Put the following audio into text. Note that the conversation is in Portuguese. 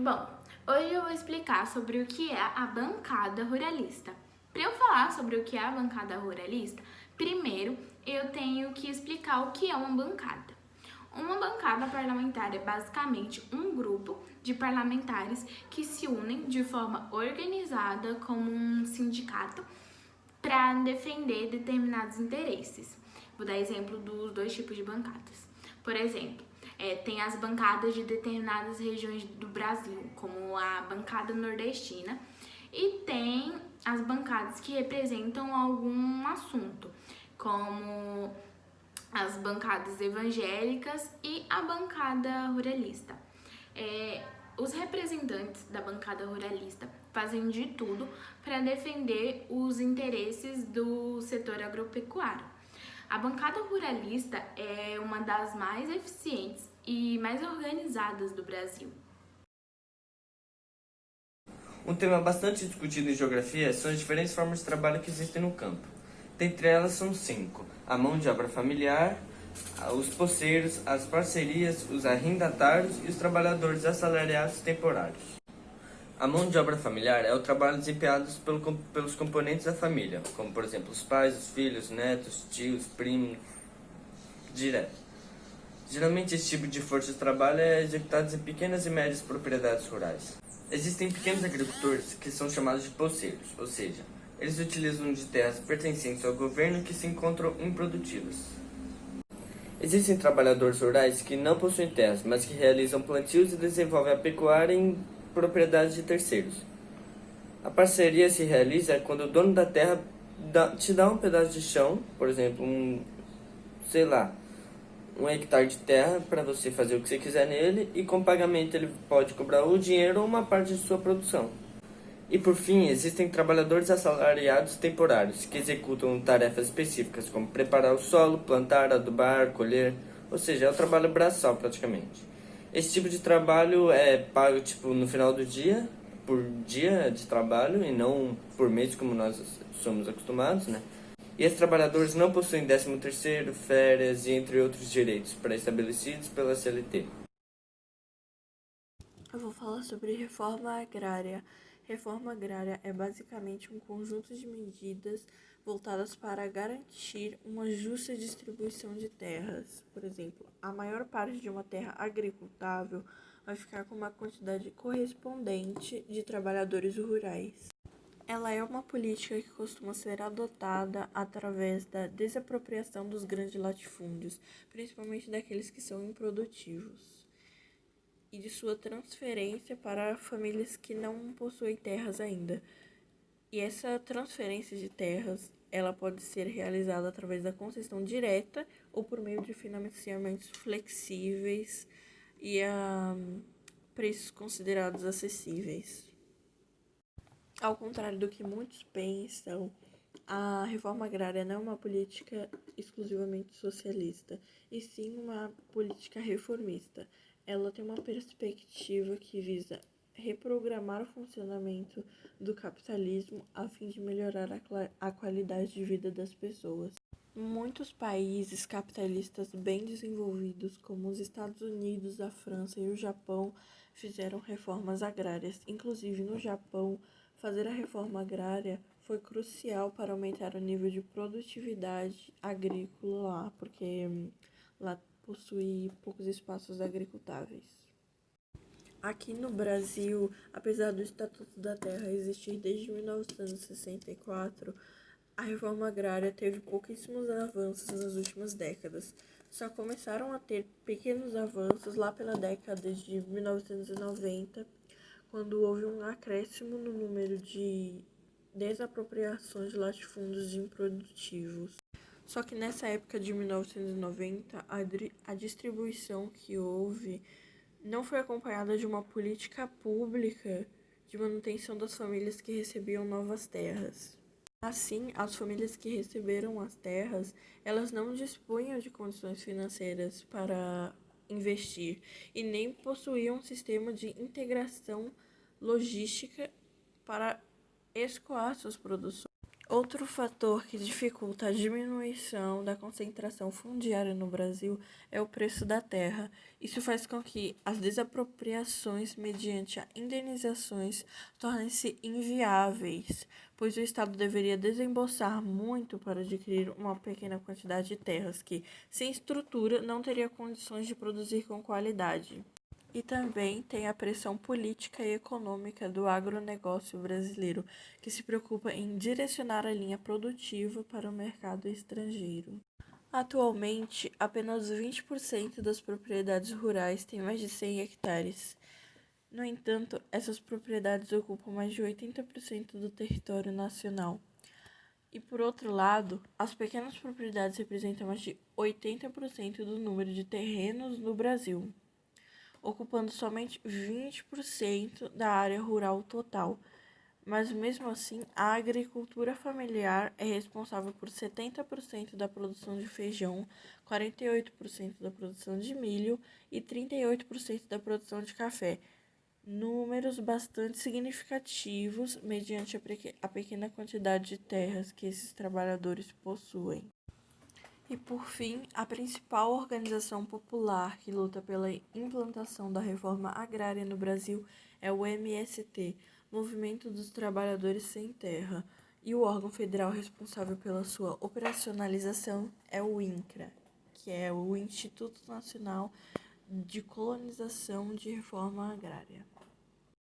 Bom, hoje eu vou explicar sobre o que é a bancada ruralista. Para eu falar sobre o que é a bancada ruralista, primeiro eu tenho que explicar o que é uma bancada. Uma bancada parlamentar é basicamente um grupo de parlamentares que se unem de forma organizada como um sindicato para defender determinados interesses. Vou dar exemplo dos dois tipos de bancadas. Por exemplo, tem as bancadas de determinadas regiões do Brasil, como a bancada nordestina, e tem as bancadas que representam algum assunto, como as bancadas evangélicas e a bancada ruralista. Os representantes da bancada ruralista fazem de tudo para defender os interesses do setor agropecuário. A bancada ruralista é uma das mais eficientes e mais organizadas do Brasil. Um tema bastante discutido em geografia são as diferentes formas de trabalho que existem no campo. Dentre elas são 5: a mão de obra familiar, os poceiros, as parcerias, os arrendatários e os trabalhadores assalariados temporários. A mão de obra familiar é o trabalho desempenhado pelos componentes da família, como por exemplo os pais, os filhos, netos, tios, primos, direto. Geralmente esse tipo de força de trabalho é executado em pequenas e médias propriedades rurais. Existem pequenos agricultores que são chamados de poceiros, ou seja, eles utilizam de terras pertencentes ao governo que se encontram improdutivas. Existem trabalhadores rurais que não possuem terras, mas que realizam plantios e desenvolvem a pecuária em propriedades de terceiros. A parceria se realiza quando o dono da terra te dá um pedaço de chão, por exemplo, um hectare de terra para você fazer o que você quiser nele, e com pagamento ele pode cobrar o dinheiro ou uma parte de sua produção. E por fim, existem trabalhadores assalariados temporários que executam tarefas específicas como preparar o solo, plantar, adubar, colher, ou seja, é o trabalho braçal praticamente. Esse tipo de trabalho é pago no final do dia, por dia de trabalho e não por mês como nós somos acostumados, né? E esses trabalhadores não possuem 13º, férias e entre outros direitos pré-estabelecidos pela CLT. Eu vou falar sobre reforma agrária. Reforma agrária é basicamente um conjunto de medidas voltadas para garantir uma justa distribuição de terras. Por exemplo, a maior parte de uma terra agricultável vai ficar com uma quantidade correspondente de trabalhadores rurais. Ela é uma política que costuma ser adotada através da desapropriação dos grandes latifúndios, principalmente daqueles que são improdutivos, e de sua transferência para famílias que não possuem terras ainda. E essa transferência de terras, ela pode ser realizada através da concessão direta ou por meio de financiamentos flexíveis e a preços considerados acessíveis. Ao contrário do que muitos pensam, a reforma agrária não é uma política exclusivamente socialista, e sim uma política reformista. Ela tem uma perspectiva que visa reprogramar o funcionamento do capitalismo a fim de melhorar a qualidade de vida das pessoas. Muitos países capitalistas bem desenvolvidos, como os Estados Unidos, a França e o Japão, fizeram reformas agrárias. Inclusive, no Japão, fazer a reforma agrária foi crucial para aumentar o nível de produtividade agrícola lá, porque lá possui poucos espaços agricultáveis. Aqui no Brasil, apesar do Estatuto da Terra existir desde 1964, a reforma agrária teve pouquíssimos avanços nas últimas décadas. Só começaram a ter pequenos avanços lá pela década de 1990, quando houve um acréscimo no número de desapropriações de latifúndios improdutivos. Só que nessa época de 1990, a distribuição que houve não foi acompanhada de uma política pública de manutenção das famílias que recebiam novas terras. Assim, as famílias que receberam as terras, elas não dispunham de condições financeiras para investir e nem possuíam um sistema de integração logística para escoar suas produções. Outro fator que dificulta a diminuição da concentração fundiária no Brasil é o preço da terra. Isso faz com que as desapropriações mediante a indenizações tornem-se inviáveis, pois o Estado deveria desembolsar muito para adquirir uma pequena quantidade de terras que, sem estrutura, não teria condições de produzir com qualidade. E também tem a pressão política e econômica do agronegócio brasileiro, que se preocupa em direcionar a linha produtiva para o mercado estrangeiro. Atualmente, apenas 20% das propriedades rurais têm mais de 100 hectares. No entanto, essas propriedades ocupam mais de 80% do território nacional. E por outro lado, as pequenas propriedades representam mais de 80% do número de terrenos no Brasil, ocupando somente 20% da área rural total. Mas mesmo assim, a agricultura familiar é responsável por 70% da produção de feijão, 48% da produção de milho e 38% da produção de café. Números bastante significativos mediante a pequena quantidade de terras que esses trabalhadores possuem. E, por fim, a principal organização popular que luta pela implantação da reforma agrária no Brasil é o MST, Movimento dos Trabalhadores Sem Terra, e o órgão federal responsável pela sua operacionalização é o INCRA, que é o Instituto Nacional de Colonização de Reforma Agrária.